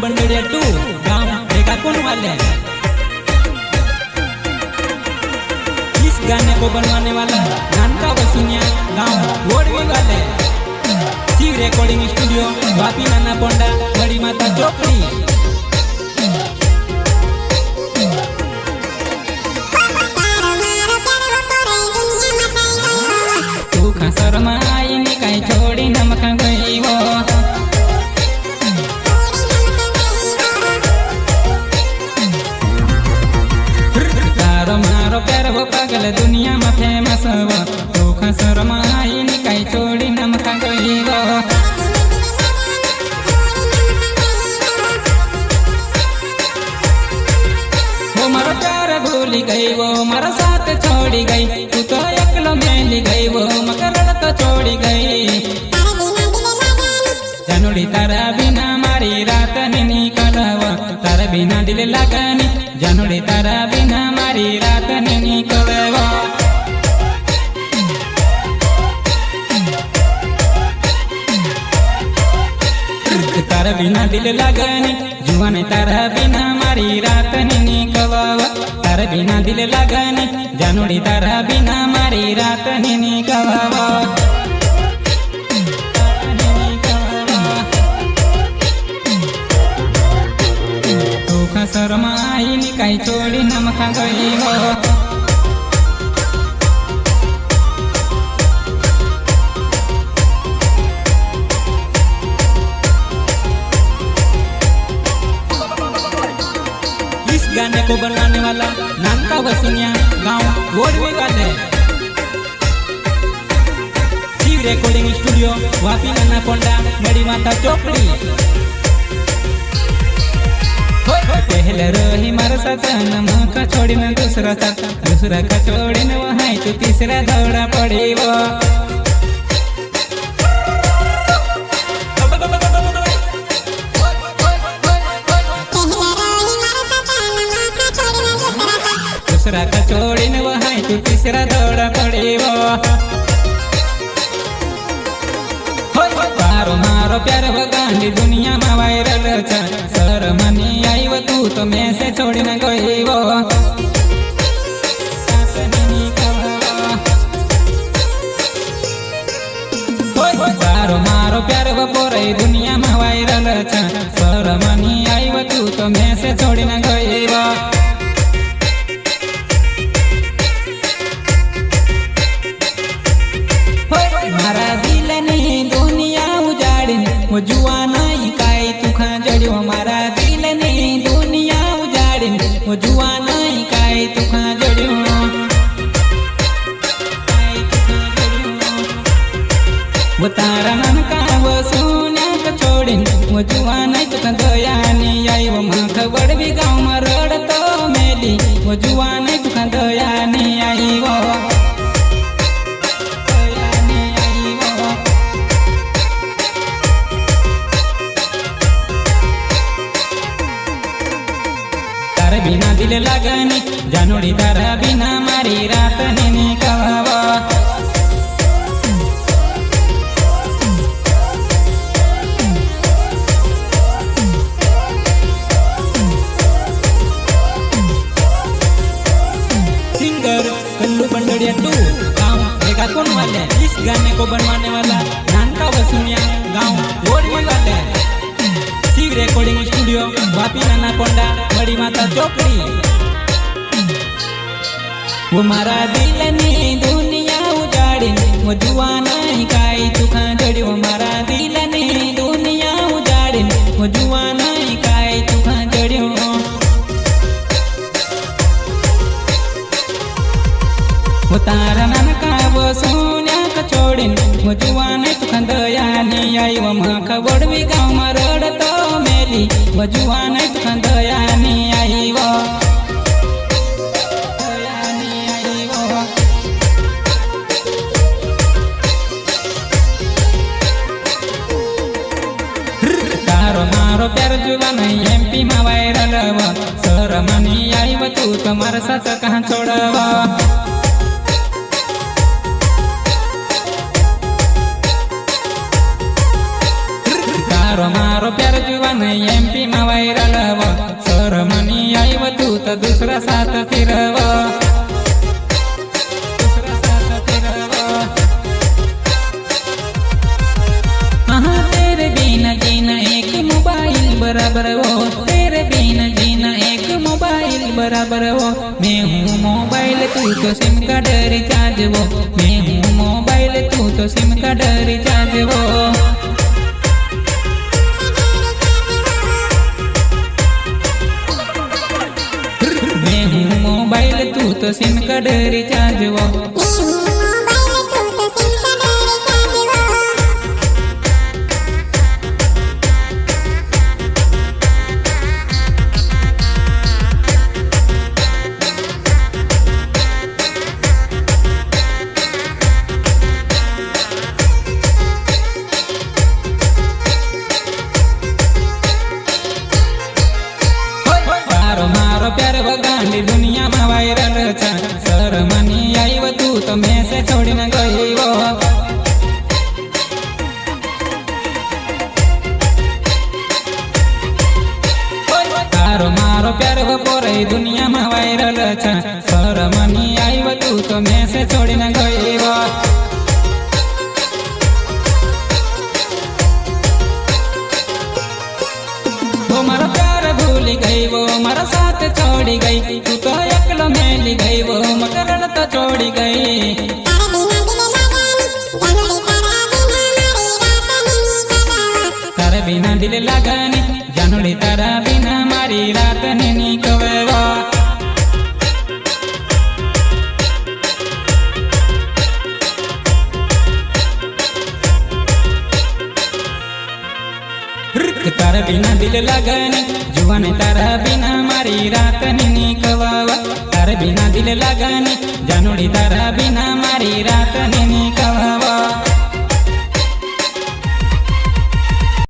बंडड़िया to गांव देखा कौन वाले। इस गाने को बनवाने वाला नानका वसुनिया गांव वोडवी वाले। शिव रिकॉर्डिंग स्टूडियो वापी नाना पोंडा बड़ी माता चोपड़ी। तू खा शर्माई नी कहीं छोड़ी नमक गई वो। तारो मारो प्यार वो पागल दुनिया में फेमस वो। तू खा शर्माई नी कहीं छोड़ी नमक गई वो। वो मारो प्यार भूल गई वो मारा साथ छोड़ी गई। तू तो अकेलो मेली गई वो मकर तो छोड़ी गई। जानुड़ी तारा बिना मारी रात निकलवा तारा बिना दिल लगानी। जानुड़ी तारा बिना मारी रात निकलवा। तारा बिना दिल लगानी जुआन तारा बिना मारी रात निकलवा। तारा बिना दिल लगानी जानुड़ी तारा बिना मारी रात निकलवा। तू खा शर्माई नी कहीं छोड़ी नमक गई हो। इस गाने को बनाने वाला नानका वसुनिया गांव वोडवी वाले। शिव रिकॉर्डिंग स्टूडियो वापी नाना पोंडा बड़ी माता चोपड़ी। पहले रही मार सतन मुख छोड़ी न दूसरा साथ। दूसरा का छोड़ी न वहाँ तू तीसरा दौड़ा पड़ी वो। दूसरा का छोड़ी न वहाँ तू तीसरा दौड़ा पड़ी वो। तारो मारो प्यार गांधी दुनिया में वायरल छ। सर मनी आई वो तू तो मैं से छोड़ी न गई वो। तारो मारो प्यार वो पूरी दुनिया में वायरल छ। सर मनी आई वो तू तो मैं से छोड़ी न गई वो। मारा दिल नहीं दुनिया उजाड़ी वो जुआना ही काई तू खा जड़ियो। मारा दिल नहीं दुनिया उजाड़ी वो जुआना ही काई तू खा जड़ियो। वो तारा नानका वो सोना का छोड़ी वो जुआना तू खा दया नहीं आई। वो माँ खबर भी गाँव में रड़ तो मेली वो जुआना तू खा दया नहीं आई वो। बिना दिल लगानी जानुड़ी तारा बिना मारी रात निकलवा। सिंगर कल्लू बंडड़िया टू गांव देखा कौन वाले। इस गाने को बनवाने वाला नानका वसुनिया गांव वोडवी वाले। शिव रिकॉर्डिंग स्टूडियो वापी नाना पोंडा बड़ी माता चोपड़ी। वो मारा दिल ने दुनिया उजाड़ी वो जुआना ही काई तू खा जड़ी। वो मारा दिल ने दुनिया उजाड़ी वो जुआना ही काई तू खा जड़ी। वो तारा नानका वो सोनिया का छोड़ी वो जुआना तू खा दया नहीं आई। वो माँ का वोडवी गाँव में रड़ तो मेली वो जुआना तू खा दया नहीं आई वो। तारो मारो प्यार जुआ नहीं एमपी में वायरल वो। सर मनी आई वो तू तो मार साथ कहाँ छोड़वा। तारो मारो प्यार जुवान एमपी में वायरल हव शरमनी आईव तू तो दूसरा साथ फिरव तेरे बिना जीना एक मोबाइल बराबर हो तेरे बिना जीना एक मोबाइल बराबर हो मैं हूँ मोबाइल तू तो सिम का रिचार्ज वो मैं हूँ मोबाइल तू तो सिम का रिचार्ज वो मैं हूँ मोबाइल तू तो सिम का रिचार्ज वो मारो प्यार गांडी दुनिया में वायरल छा शरमनी आईव तू तो मैं से छोड़ी न गई वो तारो मारो प्यार पोरे दुनिया में वायरल छा शरमनी आईव तू तो मैं से छोड़ी न गई वो मारा प्यार भूल गई वो मारा साथ छोड़ी गई तू तो अकेला मेली गई वो मकरण तो छोड़ी गई तारे बिना दिल लगानी जानोड़ी तारा बिना मारी रात नहीं कवेवा तारा बिना दिल लगनी जुआन तारा बिना मारी रात नहीं कवावा तारा बिना दिल लगनी जानोड़ी तारा बिना मारी रात